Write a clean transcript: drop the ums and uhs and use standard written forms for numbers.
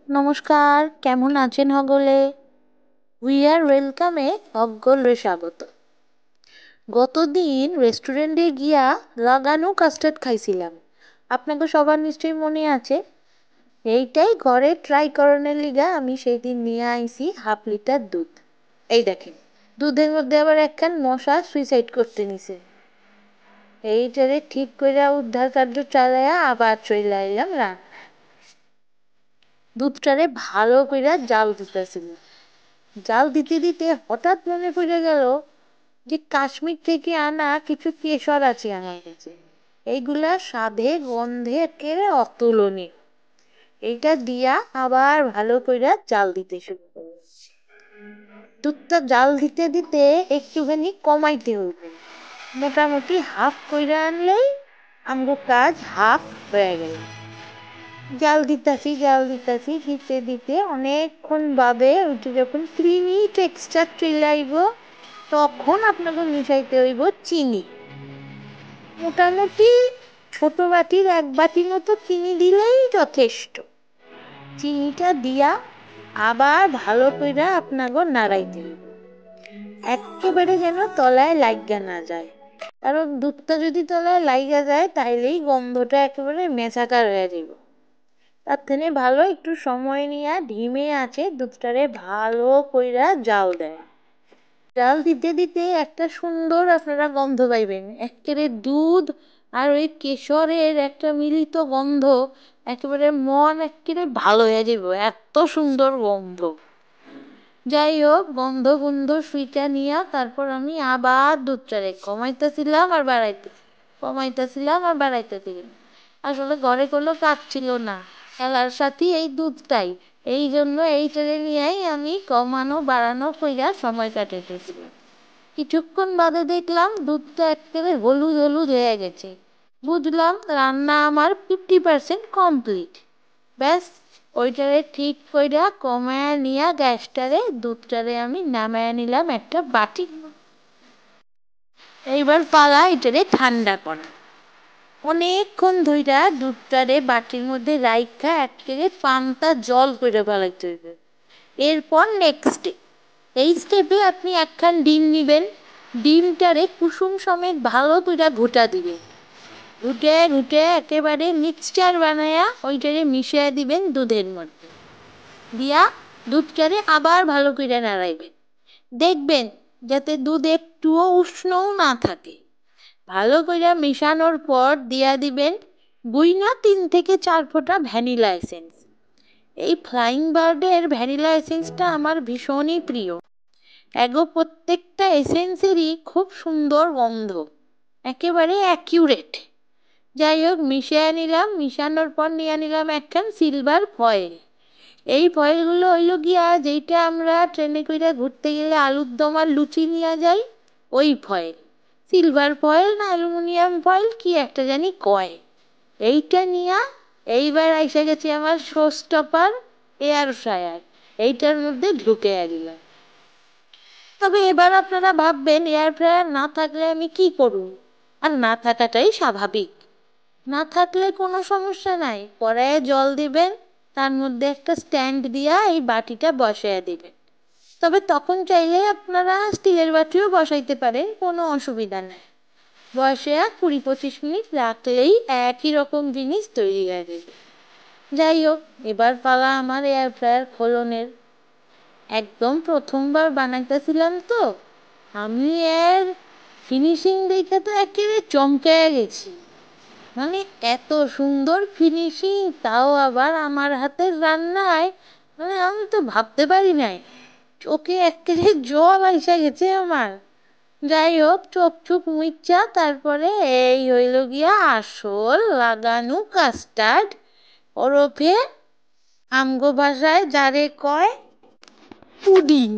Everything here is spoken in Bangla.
নমস্কার, কেমন আছেন সকলে? উই আর ওয়েলকামে সকলরে স্বাগত। গতদিন রেস্টুরেন্টে গিয়া লাগানো কাস্টার্ড খাইছিলাম। আপনাকে সবার নিশ্চয়ই মনে আছে। এইটাই ঘরে ট্রাই করানোর লিগা আমি সেই দিন নিয়ে আইছি 1/2 লিটার দুধ। এই দেখেন, দুধের মধ্যে আবার একখান মশা সুইসাইড করতে নিছে। এইটারে ঠিক কইরা উদ্ধার কার্য চালাইয়া আবার চলে আইলাম দুধটারে ভালো কইরা জাল দিতেছিল। জাল দিতে দিতে হঠাৎ মনে পড়ে গেল যে কাশ্মীর থেকে আনা কিছু কেশর আছে আমার কাছে। এইগুলা স্বাদে গন্ধে একেবারে অতুলনীয়। এইটা দিয়া আবার ভালো কইরা জাল দিতে শুরু করল। দুধটা জাল দিতে দিতে একটুখানি কমাইতে হইবে। মোটামুটি হাফ কইরা আনলেই আমগো কাজ হাফ হয়ে গেল। জাল দিতে দিতে অনেকক্ষণ বাদে ওইটা যখন ক্রিমি টেক্সচার চলে আইব তখন আপনাকে মিশাইতে হইব চিনি। মোটামুটি ছোট বাটির 1 বাটি মতো চিনি দিলেই যথেষ্ট। চিনিটা দিয়া আবার ভালো করে আপনাকে নাড়াইতে হইব, একেবারে যেন তলায় লাইগা না যায়। কারণ দুধটা যদি তলায় লাইগা যায় তাইলেই গন্ধটা একেবারে মেছাকার হয়ে যাব। তার থেকে ভালো একটু সময় নিয়ে ধিমে আছে দুধটারে ভালো কইরা জাল দেয়। জাল দিতে দিতে একটা সুন্দর আপনারা গন্ধ পাইবেন। একেবারে দুধ আর ওই কেশরের একটা মিলিত গন্ধ, একেবারে মন একেবারে ভালো হয়ে যাব, এত সুন্দর গন্ধ। যাই হোক, গন্ধ গন্ধ সুইটা নিয়ে তারপর আমি আবার দুধটারে কমাইতেছিলাম আর বাড়াইতেছিলাম। আসলে ঘরে কোনো কাজ ছিল না, খেলার সাথে এই দুধটাই। এই জন্য এইটারে নিয়েই আমি কমানো বাড়ানো কইরা সময় কাটাইতেছিলাম। কিছুক্ষণ বাদে দেখলাম দুধটা একেবারে হলুদ হলুদ হয়ে গেছে। বুঝলাম রান্না আমার 50% কমপ্লিট। ব্যাস, ওইটারে ঠিক কইরা কমায়া নিয়া গ্যাসটারে দুধটারে আমি নামায়া নিলাম একটা বাটি। এইবার পালা এটারে ঠান্ডা করা। অনেকক্ষণ ধইরা দুধটারে বাটির মধ্যে রাইখা একেবারে পান্তা জল করে ফেলাইতে হইবে। এরপর নেক্সট এই স্টেপে আপনি একখান ডিম নিবেন। ডিমটারে কুসুম সমেত ভালো কইরা ঘুটা দিবেন। ঘুটে ঘুটে একেবারে মিক্সচার বানায়া ওইটারে মিশিয়ে দিবেন দুধের মধ্যে। দিয়া দুধটারে আবার ভালো কইরা নাড়াইবেন। দেখবেন যাতে দুধ একটুও উষ্ণও না থাকে। ভালো কইরা মিশানোর পর দিয়া দিবেন বুইনা 3 থেকে 4 ফোঁটা ভ্যানিলা এসেন্স। এই ফ্লাইং বার্ডের ভ্যানিলা এসেন্সটা আমার ভীষণই প্রিয়। এগো প্রত্যেকটা এসেন্সেরই খুব সুন্দর গন্ধ, একেবারে অ্যাকিউরেট। যাই হোক, মিশিয়ে নিলাম। মিশানোর পর নিয়ে নিলাম একখান সিলভার ফয়েল। এই ফয়েলগুলো হইল গিয়া যেইটা আমরা ট্রেনে কইরা ঘুরতে গেলে আলুর দম আর লুচি নিয়ে যাই, ওই ফয়েল। সিলভার ফয়েল না অ্যালুমিনিয়াম ফয়েল কি একটা জানি কয়। এইটা নিয়া এইবার এসে গেছে আমার শো স্টপার এয়ার ফ্রায়ার। এইটার মধ্যে ঢুকে দিলাম। তবে এবার আপনারা ভাববেন এয়ার ফ্রায়ার না থাকলে আমি কি করব? আর না থাকাটাই স্বাভাবিক। না থাকলে কোনো সমস্যা নাই, কড়াইয়ে জল দিবেন, তার মধ্যে একটা স্ট্যান্ড দিয়া এই বাটিটা বসাইয়া দিবেন। তবে তখন চাইলে আপনারা স্টিলের বাটিও বসাইতে পারেন, কোনো অসুবিধা নেই। বসাইয়া 20-25 মিনিট রাখলেই একই রকম জিনিস তৈরি হয়ে যাবে। যাই হোক, এবার পালা আমার এয়ার ফ্রায়ার খোলনের। একদম প্রথমবার বানাইতেছিলাম তো, আমি এর ফিনিশিং দেখে তো একেবারে চমকে গেছি। মানে এত সুন্দর ফিনিশিং, তাও আবার আমার হাতের রান্নায়, মানে আমি তো ভাবতে পারি নাই। চোখে একেবারে জল এসে গেছে আমার। যাই হোক, চোখ চোখ মুইচ্ছা তারপরে এই হইল গিয়া আসল লাগানো কাস্টার্ড, ওরফে আমগো ভাষায় যারে কয় পুডিং।